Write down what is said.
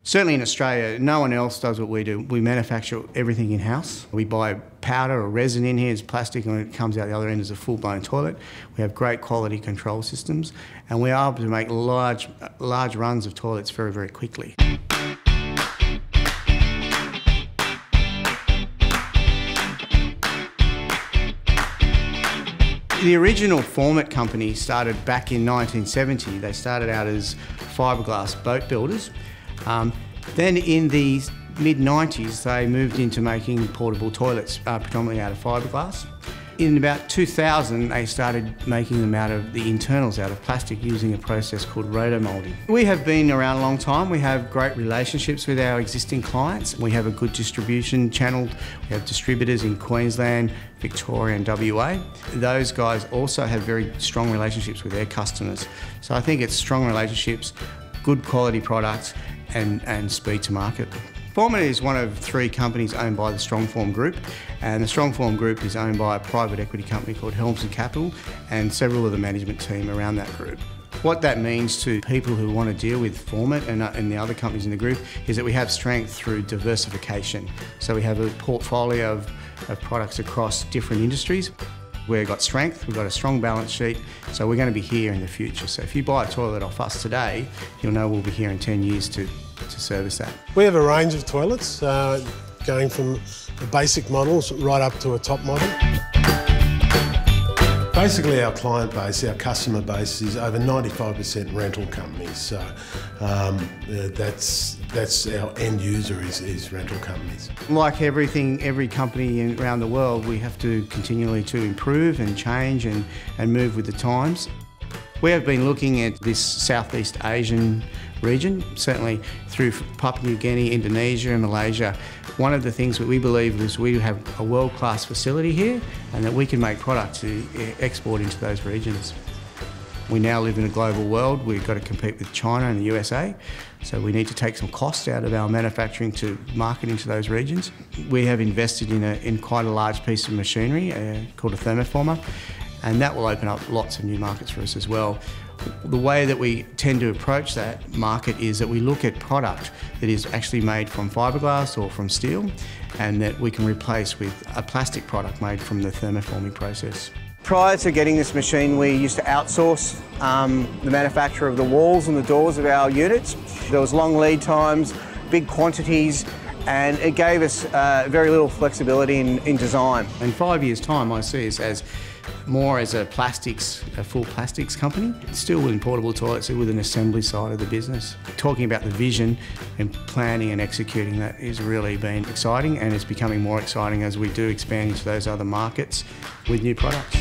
Certainly in Australia, no one else does what we do. We manufacture everything in-house. We buy powder or resin in here, it's plastic, and it comes out the other end as a full-blown toilet. We have great quality control systems, and we are able to make large runs of toilets very, very quickly. The original Formit company started back in 1970. They started out as fiberglass boat builders. Then in the mid-90s, they moved into making portable toilets, predominantly out of fiberglass. In about 2000, they started making them out of the internals out of plastic using a process called rotomolding. We have been around a long time. We have great relationships with our existing clients. We have a good distribution channel. We have distributors in Queensland, Victoria and WA. Those guys also have very strong relationships with their customers. So I think it's strong relationships, good quality products and speed to market. Formit is one of 3 companies owned by the Strongform Group, and the Strongform Group is owned by a private equity company called Helmsley Capital and several of the management team around that group. What that means to people who want to deal with Formit and the other companies in the group is that we have strength through diversification. So we have a portfolio of products across different industries. We've got strength, we've got a strong balance sheet, so we're going to be here in the future. So if you buy a toilet off us today, you'll know we'll be here in 10 years to service that. We have a range of toilets, going from the basic models right up to a top model. Basically our client base, our customer base is over 95% rental companies, so that's our end user is rental companies. Like everything, every company around the world, we have to continually to improve and change and move with the times. We have been looking at this Southeast Asian region, certainly through Papua New Guinea, Indonesia and Malaysia. One of the things that we believe is we have a world-class facility here and that we can make products to export into those regions. We now live in a global world. We've got to compete with China and the USA, so we need to take some costs out of our manufacturing to market into those regions. We have invested in quite a large piece of machinery called a thermoformer, and that will open up lots of new markets for us as well. The way that we tend to approach that market is that we look at product that is actually made from fiberglass or from steel, and that we can replace with a plastic product made from the thermoforming process. Prior to getting this machine, we used to outsource the manufacture of the walls and the doors of our units. There was long lead times, big quantities, and it gave us very little flexibility in design. In 5 years' time, I see us as more as a full plastics company, still with portable toilets with an assembly side of the business. Talking about the vision and planning and executing that has really been exciting, and it's becoming more exciting as we do expand into those other markets with new products.